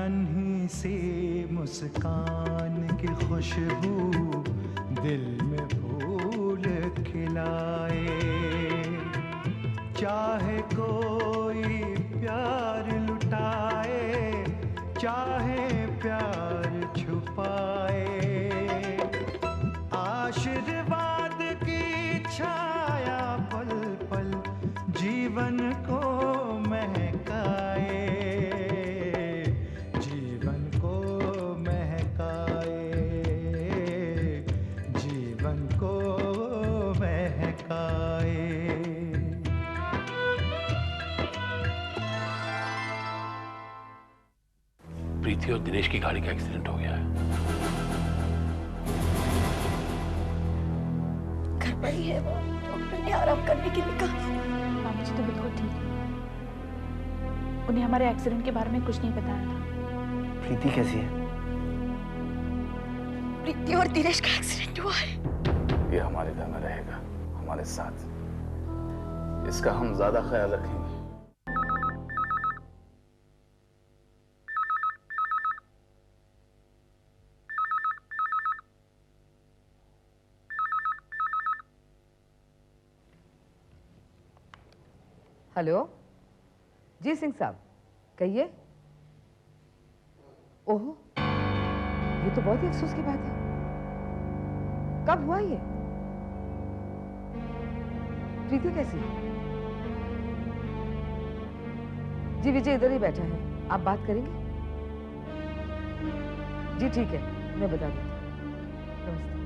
नन्ही सी मुस्कान की खुशबू दिल में फूल खिलाए। चाहे कोई प्यार लुटाए, चाहे प्यार छुपाए, आशीर्वाद की छाया पल पल जीवन को महकाए, जीवन को महकाए, जीवन को महकाए। प्रीति और दिनेश की गाड़ी का एक्सीडेंट हो गया है। घर पर ही है वो, डॉक्टर ने आराम करने के लिए कहा। मामी जी तो बिल्कुल ठीक है, उन्हें हमारे एक्सीडेंट के बारे में कुछ नहीं बताया था। प्रीति कैसी है? प्रीति और दिनेश का एक्सीडेंट हुआ है। ये हमारे घर में रहेगा, हमारे साथ। इसका हम ज्यादा ख्याल रखेंगे। हेलो जी सिंह साहब, कहिए। ओहो, ये तो बहुत ही अफसोस की बात है। कब हुआ ये? प्रीति कैसी है? जी विजय इधर ही बैठा है, आप बात करेंगे? जी ठीक है, मैं बता देती हूँ। नमस्ते।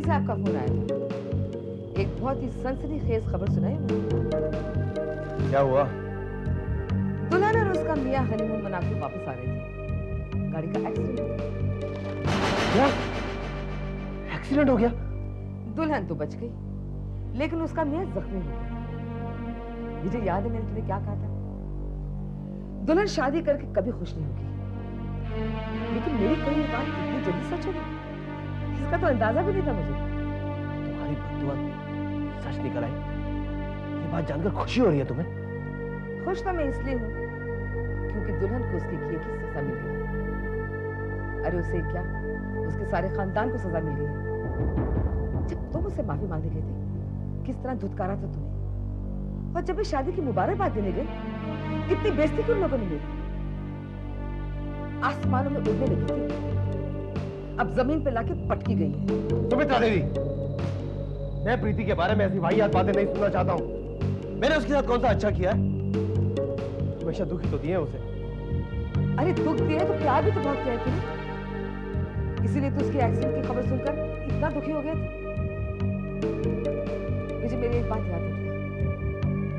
साहब का फोन आया था, एक बहुत ही सनसनीखेज खबर सुनाई मुझे। क्या हुआ? दुल्हन और उसका मियां हनीमून मनाकर वापस आ रहे थे, गाड़ी का एक्सीडेंट हो गया। क्या? एक्सीडेंट हो गया? दुल्हन तो बच गई, लेकिन उसका मियां जख्मी हो गया। मुझे याद है मैंने तुम्हें क्या कहा था, दुल्हन शादी करके कभी खुश नहीं होगी, लेकिन मेरी कही ये बात इतनी जल्दी सच हो गई, इसका तो अंदाजा भी नहीं था मुझे। तुम्हारी बददुआ सच निकल आई। ये बात जानकर खुशी हो रही है तुम्हें? खुश तो मैं इसलिए हूँ क्योंकि दुल्हन को उसके किए की सजा मिल गई। अरे उसे क्या, उसके सारे खानदान को सजा मिल गई। जब तुम उससे माफी मांगने गए थे, किस तरह धुतकारा था तुम्हें, और जब मैं शादी की मुबारकबाद देने गई, कितनी बेइज्जती की उन लोगों ने मेरी। आसमानों में उड़ने लगी थी, अब जमीन पे लाके पटकी गई है। सुमित्रा देवी, मैं प्रीति के बारे में ऐसी वाहियात बातें नहीं सुनना चाहता हूँ। मैंने उसके साथ कौन सा अच्छा किया है? हमेशा दुखी तो दिए उसे। अरे दुख दिए तो प्यार भी तो बहुत किया है तूने, इसीलिए तो उसके एक्सीडेंट की खबर सुनकर इतना दुखी हो गया था। मुझे मेरी एक बात याद रखना,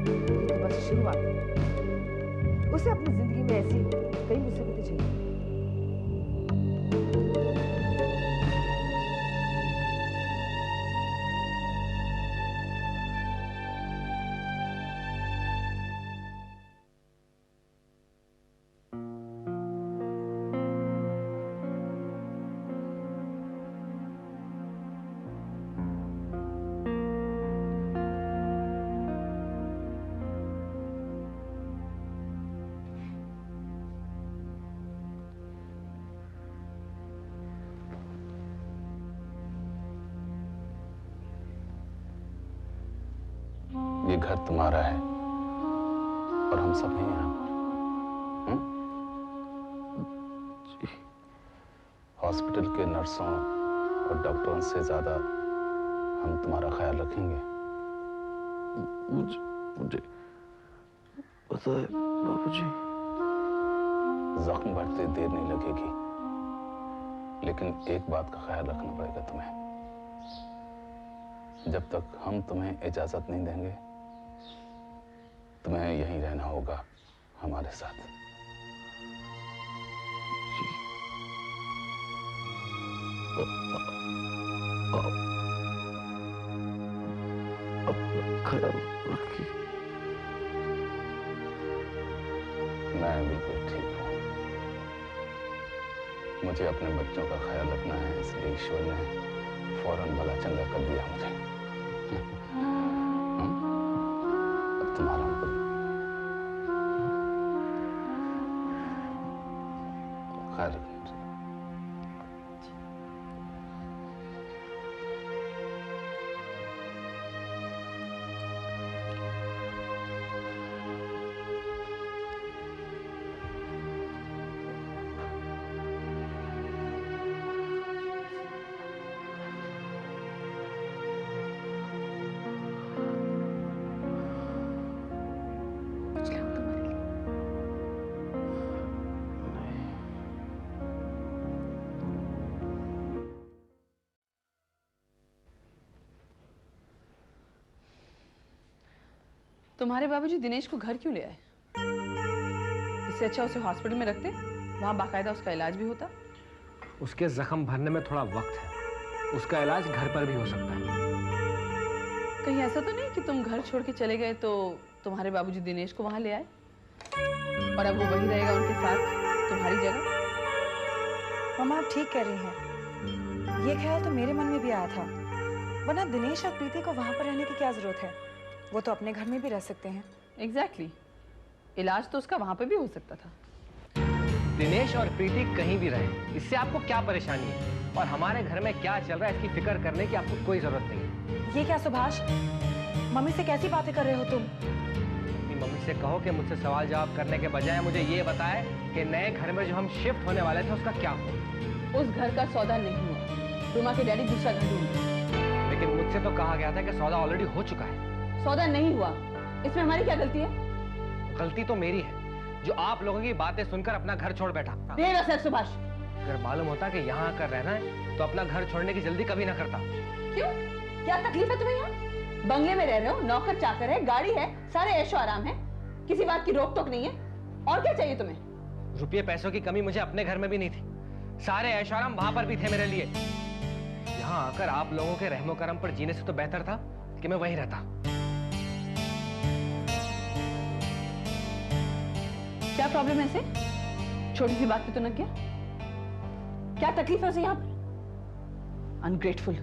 ये तो बस शुरुआत है, उसे अपनी जिंदगी में ऐसी कई मुसीबतें झेली। ये घर तुम्हारा है और हम सब हैं यहाँ। हॉस्पिटल के नर्सों और डॉक्टरों से ज्यादा हम तुम्हारा ख्याल रखेंगे। मुझे पता है बाबूजी। जख्म बढ़ते देर नहीं लगेगी, लेकिन एक बात का ख्याल रखना पड़ेगा तुम्हें। जब तक हम तुम्हें इजाजत नहीं देंगे, तुम्हें यहीं रहना होगा हमारे साथ। ख्याल रखिए। मैं बिल्कुल ठीक हूँ। मुझे अपने बच्चों का ख्याल रखना है, इसलिए ईश्वर ने फौरन भला चंगा कर दिया मुझे। अब तुम आराम करो। ख्याल रखना। तुम्हारे बाबूजी दिनेश को घर क्यों ले आए? इससे अच्छा उसे हॉस्पिटल में रखते, वहां बाकायदा उसका इलाज भी होता। उसके जख्म भरने में थोड़ा वक्त है, उसका इलाज घर पर भी हो सकता है। कहीं ऐसा तो नहीं कि तुम घर छोड़ के चले गए तो तुम्हारे बाबूजी दिनेश को वहां ले आए और अब वो वही रहेगा उनके साथ तुम्हारी जगह? मामा आप ठीक कह रही हैं। ये ख्याल तो मेरे मन में भी आया था, वरना दिनेश और प्रीति को वहां पर रहने की क्या जरूरत है, वो तो अपने घर में भी रह सकते हैं। एग्जैक्टली, इलाज तो उसका वहां पे भी हो सकता था। दिनेश और प्रीति कहीं भी रहे, इससे आपको क्या परेशानी है? और हमारे घर में क्या चल रहा है इसकी फिक्र करने की आपको कोई जरूरत नहीं है। ये क्या सुभाष, मम्मी से कैसी बातें कर रहे हो तुम? अपनी मम्मी से कहो कि मुझसे सवाल जवाब करने के बजाय मुझे ये बताए कि नए घर में जो हम शिफ्ट होने वाले थे उसका क्या हुआ? उस घर का सौदा नहीं हुआ, रुमा के डैडी दूसरा घर ढूंढे। लेकिन मुझसे तो कहा गया था कि सौदा ऑलरेडी हो चुका है। सौदा नहीं हुआ, इसमें हमारी क्या गलती है? गलती तो मेरी है जो आप लोगों की बातें सुनकर अपना घर छोड़ बैठा। सुभाष, अगर मालूम होता कि यहाँ आकर रहना है तो अपना घर छोड़ने की जल्दी कभी ना करता। क्यों? क्या तकलीफ है तुम्हें यहाँ? बंगले में रह रहे हो, नौकर चाकर है, गाड़ी है, सारे ऐशो आराम है, किसी बात की रोक टोक नहीं है। और क्या चाहिए तुम्हें? रुपये पैसों की कमी मुझे अपने घर में भी नहीं थी, सारे ऐशो आराम वहां पर भी थे मेरे लिए। यहाँ आकर आप लोगों के रहमो करम पर जीने से तो बेहतर था कि मैं वहीं रहता। क्या प्रॉब्लम है इसे? छोटी सी बात पे तो न गया? क्या तकलीफ है उसे यहाँ पर? अनग्रेटफुल।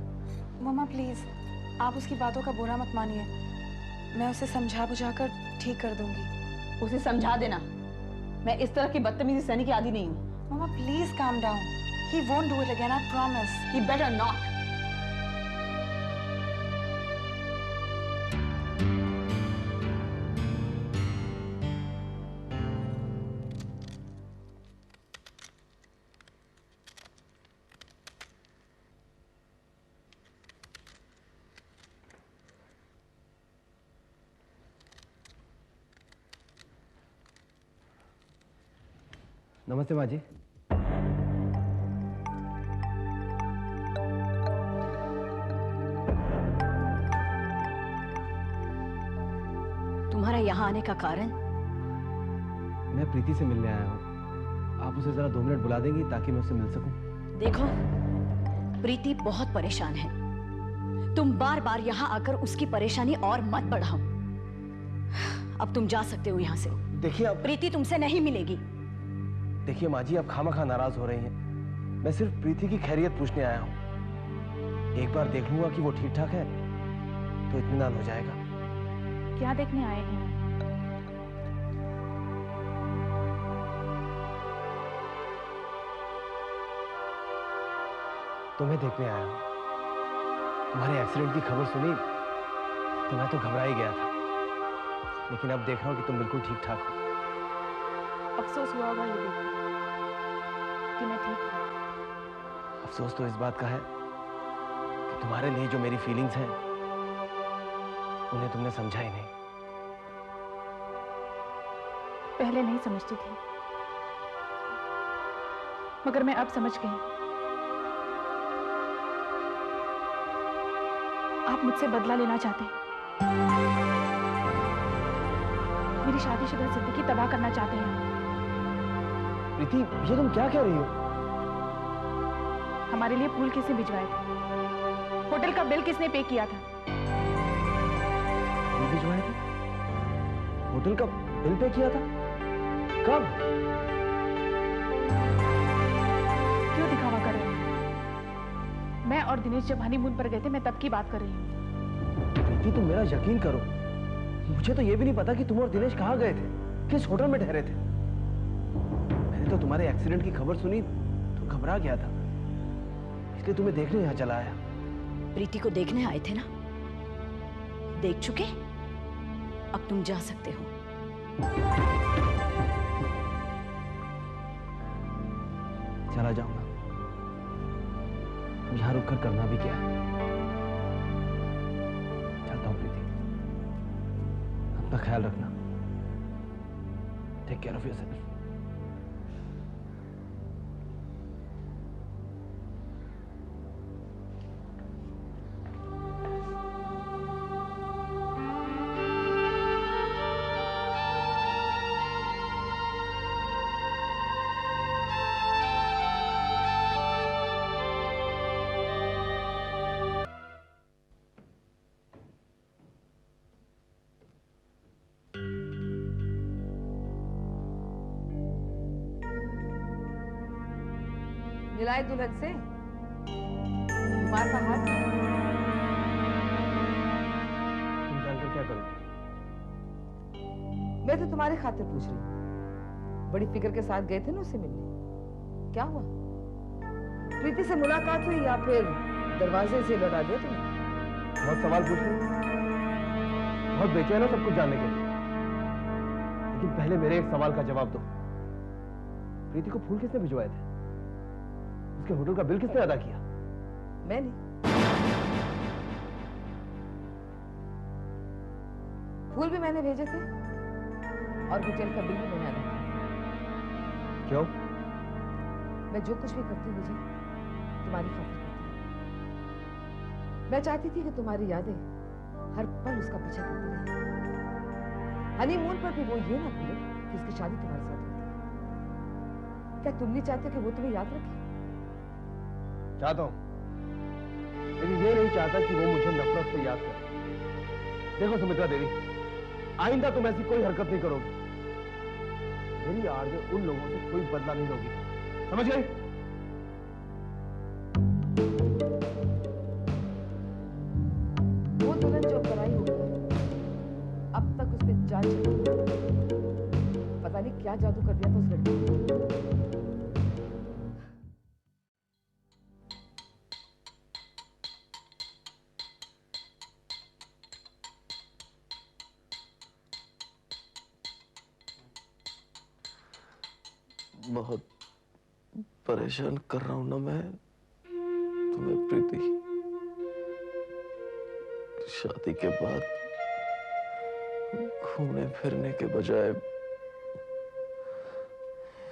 मम्मा प्लीज आप उसकी बातों का बुरा मत मानिए, मैं उसे समझा बुझाकर ठीक कर दूंगी। उसे समझा देना, मैं इस तरह की बदतमीजी सहने की आदी नहीं हूँ। मम्मा please calm down, he won't do it again, I promise. He better not. नमस्ते माँ जी। तुम्हारा यहाँ आने का कारण? मैं प्रीति से मिलने आया हूँ, आप उसे जरा 2 मिनट बुला देंगी ताकि मैं उससे मिल सकूं? देखो, प्रीति बहुत परेशान है, तुम बार बार यहाँ आकर उसकी परेशानी और मत बढ़ाओ। अब तुम जा सकते हो यहाँ से। देखिए अब प्रीति तुमसे नहीं मिलेगी। देखिए माँ जी, आप खामखा नाराज हो रही हैं, मैं सिर्फ प्रीति की खैरियत पूछने आया हूँ। एक बार देख लूंगा कि वो ठीक ठाक है तो इत्मीनान हो जाएगा। क्या देखने आए हैं? तुम्हें देखने आया हूँ। तुम्हारे एक्सीडेंट की खबर सुनी तो मैं तो घबरा ही गया था, लेकिन अब देख रहा हूँ कि तुम बिल्कुल ठीक ठाक हो। अफसोस हुआ होगा ये देखकर कि मैं ठीक हूँ। अफसोस तो इस बात का है कि तुम्हारे लिए जो मेरी फीलिंग्स हैं उन्हें तुमने समझा ही नहीं। पहले नहीं समझती थी, मगर मैं अब समझ गई। आप मुझसे बदला लेना चाहते हैं, मेरी शादीशुदा जिंदगी तबाह करना चाहते हैं। प्रीति, ये तुम क्या कह रही हो? हमारे लिए फूल किसने भिजवाए थे? होटल का बिल किसने पे किया था? भिजवाए थे? होटल का बिल पे किया था? कब? क्यों दिखावा कर रहे हैं? मैं और दिनेश जब हनीमून पर गए थे, मैं तब की बात कर रही हूँ। प्रीति, तुम मेरा यकीन करो, मुझे तो ये भी नहीं पता कि तुम और दिनेश कहाँ गए थे, किस होटल में ठहरे थे। मैंने तो तुम्हारे एक्सीडेंट की खबर सुनी तो घबरा गया था, इसलिए तुम्हें देखने यहाँ चला आया। प्रीति को देखने आए थे ना? देख चुके? अब तुम जा सकते हो। चला जाऊंगा। यहाँ रुककर करना भी क्या है। चलता हूँ प्रीति, अपना ख्याल रखना। Take care of yourself. मिलाए दुल्हन से कुमार का हाथ। तुम जानकर क्या करोगे? मैं तो तुम्हारे खातिर पूछ रही हूँ। बड़ी फिक्र के साथ गए थे ना उससे मिलने, क्या हुआ? प्रीति से मुलाकात हुई या फिर दरवाजे से लौटा दिया तुमने? बहुत सवाल पूछ रहे हो, बहुत बेचैन हो सब कुछ जानने के लिए। लेकिन पहले मेरे एक सवाल का जवाब दो। प्रीति को फूल किसने भिजवाए थे? उसके होटल का बिल किसने अदा किया? मैंने। फूल भी मैंने भेजे थे और होटल का बिल भी मैंने अदा किया। क्यों? मैं जो कुछ भी करती हूँ विजय, तुम्हारी खातिर करती हूँ। मैं चाहती थी कि तुम्हारी यादें हर पल उसका पीछा करती रही। हनीमून पर भी वो ये ना भूले कि उसकी शादी तुम्हारे साथ होती है। क्या तुम नहीं चाहते कि वो तुम्हें याद रखे? चाहता हूं, लेकिन ये नहीं चाहता कि वो मुझे नफरत से याद करे। देखो सुमित्रा देवी, आइंदा तुम ऐसी कोई हरकत नहीं करोगी। मेरी आड़ में उन लोगों से कोई बदला नहीं लोगी, समझ गई? वो दुल्हन जो पराई हो गई, अब तक उस पर जान चली। पता नहीं क्या जादू कर दिया था उस लड़की ने। बहुत परेशान कर रहा हूं ना मैं तुम्हें प्रीति। शादी के बाद घूमने फिरने के बजाय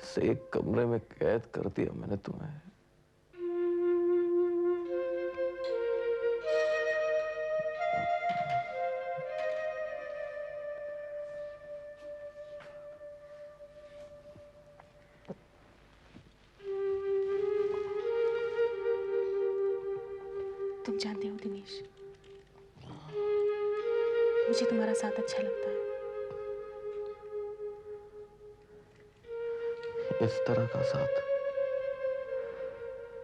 इसे एक कमरे में कैद कर दिया मैंने तुम्हें। तुम जानते हो दिनेश, मुझे तुम्हारा साथ अच्छा लगता है। इस तरह का साथ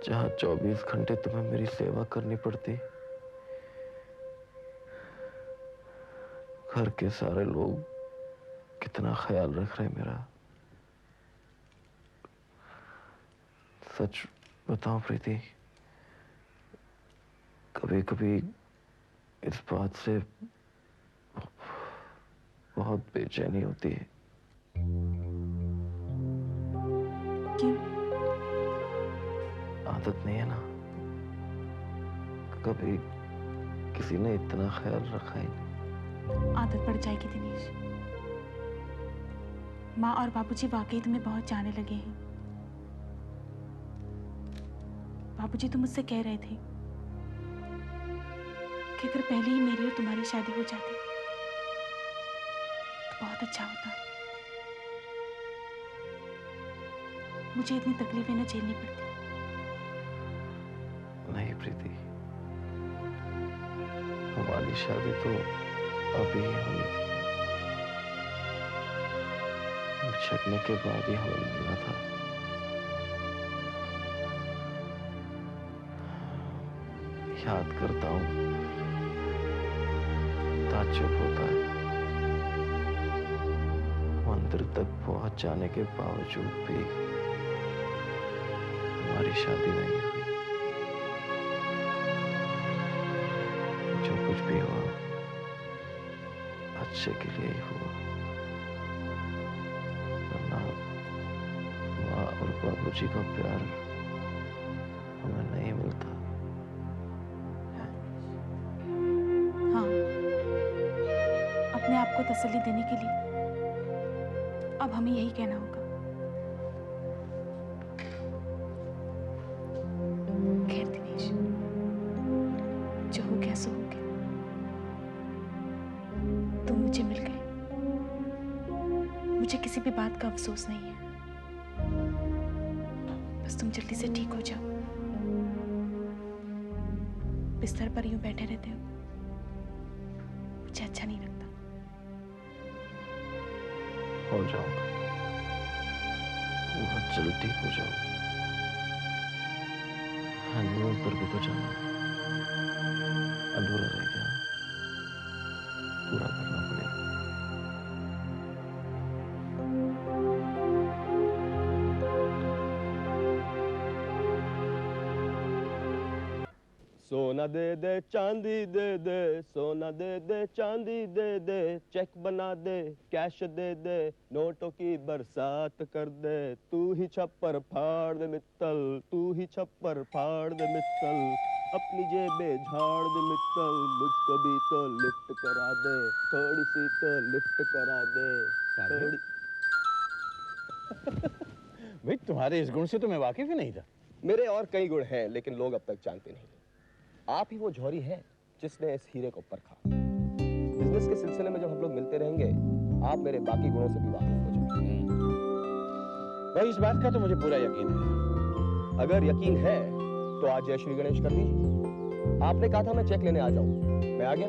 जहां 24 घंटे तुम्हें मेरी सेवा करनी पड़ती, घर के सारे लोग कितना ख्याल रख रहे हैं मेरा। सच बताऊं प्रीति, कभी कभी इस बात से बहुत बेचैनी होती है। क्यों? आदत नहीं है ना, कभी किसी ने इतना ख्याल रखा ही नहीं। आदत पड़ जाएगी दिनेश। माँ और बाबूजी वाकई तुम्हें बहुत जाने लगे हैं। बाबूजी तो मुझसे कह रहे थे कि अगर पहले ही मेरी और तुम्हारी शादी हो जाती तो बहुत अच्छा होता। मुझे इतनी तकलीफें न झेलनी पड़ती। नहीं प्रीति, हमारी शादी तो अभी ही होनी थी। छकने के बाद ही हमें मिलना था। याद करता हूं, ताज्जुब होता है। मंदिर तक पहुंच जाने के बावजूद भी हमारी शादी नहीं हुई। जो कुछ भी हुआ अच्छे के लिए ही हुआ, वरना माँ और बाबूजी का प्यार हमें नहीं मिलता। हाँ, अपने आप को तसल्ली देने के लिए अब हमें यही कहना होगा। खैर दिनेश, जो हो गया सो हो गया। तुम मुझे मिल गए, मुझे किसी भी बात का अफसोस नहीं है। बस तुम जल्दी से ठीक हो जाओ। बिस्तर पर यूं बैठे रहते हो, मुझे अच्छा नहीं लगता। हो जाऊंगा, बहुत जल्द ठीक हो जाऊंगा। हनीमून पर भी तो जाना है, अधूरा रह गया, पूरा करना पड़ेगा। सोना दे दे चांदी दे दे, सोना दे दे चांदी दे दे, चेक बना दे कैश दे दे, नोटों की बरसात कर दे। तू ही छप्पर फाड़ दे मित्तल, तू ही छप्पर फाड़ दे मित्तल, अपनी जेबें झाड़ दे मित्तल, मुझको भी तो लिफ्ट करा दे, थोड़ी सी तो लिफ्ट करा दे थोड़ी। भाई तुम्हारे इस गुण से तो मैं वाकिफ ही नहीं था। मेरे और कई गुण हैं, लेकिन लोग अब तक जानते नहीं। आप ही वो जौहरी हैं जिसने इस हीरे को परखा। बिजनेस के सिलसिले में जब हम लोग मिलते रहेंगे, आप मेरे बाकी गुणों से भी वाकिफ हो जाएंगे। भाई इस बात का तो मुझे पूरा यकीन है। अगर यकीन है तो आज जय श्री गणेश कर लीजिए। आपने कहा था मैं चेक लेने आ जाऊं, मैं आ गया।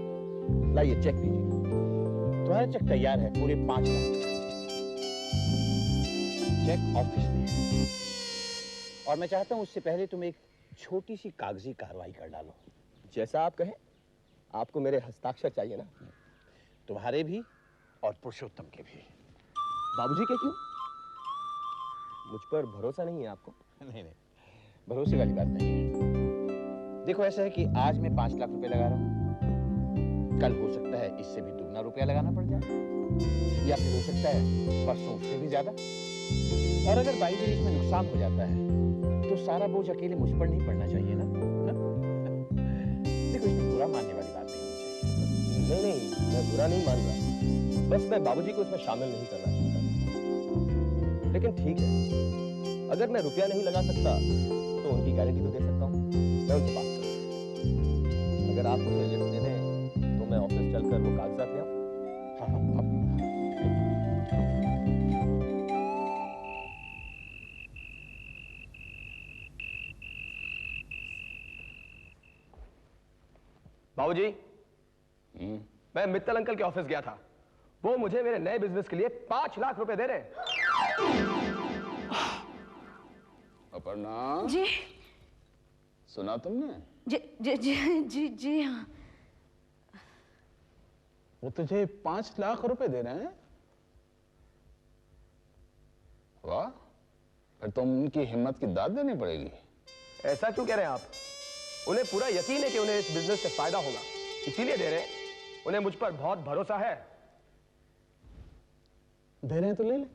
लाइए चेक लीजिए। तुम्हारा चेक तैयार है, पूरे 5 लाख। चेक ऑफिस में है। और मैं चाहता हूं उससे पहले तुम एक छोटी सी कागजी कार्रवाई कर डालो। जैसा आप कहें। आपको मेरे हस्ताक्षर चाहिए ना? तुम्हारे भी और पुरुषोत्तम के भी। बाबूजी के क्यों? मुझ पर भरोसा नहीं है आपको? नहीं, भरोसे वाली बात नहीं है। देखो ऐसा है कि आज मैं 5 लाख रुपए लगा रहा हूं, कल हो सकता है इससे भी दुगना रुपया लगाना पड़ जाए, या फिर हो सकता है परसों उससे भी ज्यादा। और अगर बाई दिन इसमें नुकसान हो जाता है तो सारा बोझ अकेले मुझ पर नहीं पड़ना चाहिए ना? देखो इसमें बुरा मानने वाली बात नहीं होनी चाहिए। नहीं, मैं बुरा नहीं मान रहा, बस मैं बाबूजी को इसमें शामिल नहीं करना चाहता। लेकिन ठीक है, अगर मैं रुपया नहीं लगा सकता तो उनकी गारंटी तो दे सकता हूँ। मैं उनसे बात करूँ। अगर आप मुझे लिफ्ट दे दें तो मैं ऑफिस चलकर वो कागजात ले आऊँ। हाँ। बाबूजी, मैं मित्तल अंकल के ऑफिस गया था। वो मुझे मेरे नए बिजनेस के लिए 5 लाख रुपए दे रहे हैं। अपर्णा जी सुना तुमने? जी जी जी जी जी हाँ। वो तुझे 5 लाख रुपए दे रहे हैं? वाह, फिर तो उनकी हिम्मत की दाद देनी पड़ेगी। ऐसा क्यों कह रहे हैं आप? उन्हें पूरा यकीन है कि उन्हें इस बिजनेस से फायदा होगा, इसीलिए दे रहे हैं। उन्हें मुझ पर बहुत भरोसा है। दे रहे हैं तो ले ले,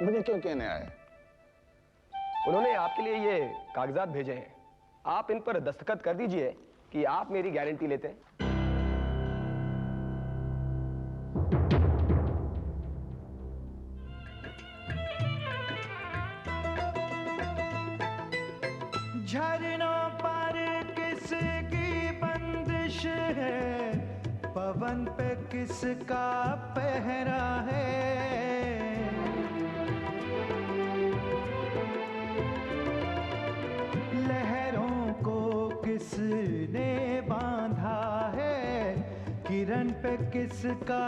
मुझे क्यों कहने आए? उन्होंने आपके लिए ये कागजात भेजे हैं। आप इन पर दस्तखत कर दीजिए कि आप मेरी गारंटी लेते हैं। झरनों पर किसकी बंदिश है, पवन पे किसका पहरा है। लहरों को किसने बांधा है, किरण पे किसका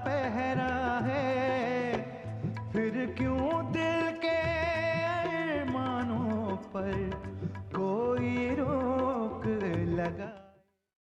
पहरा है। कोई रोक लगा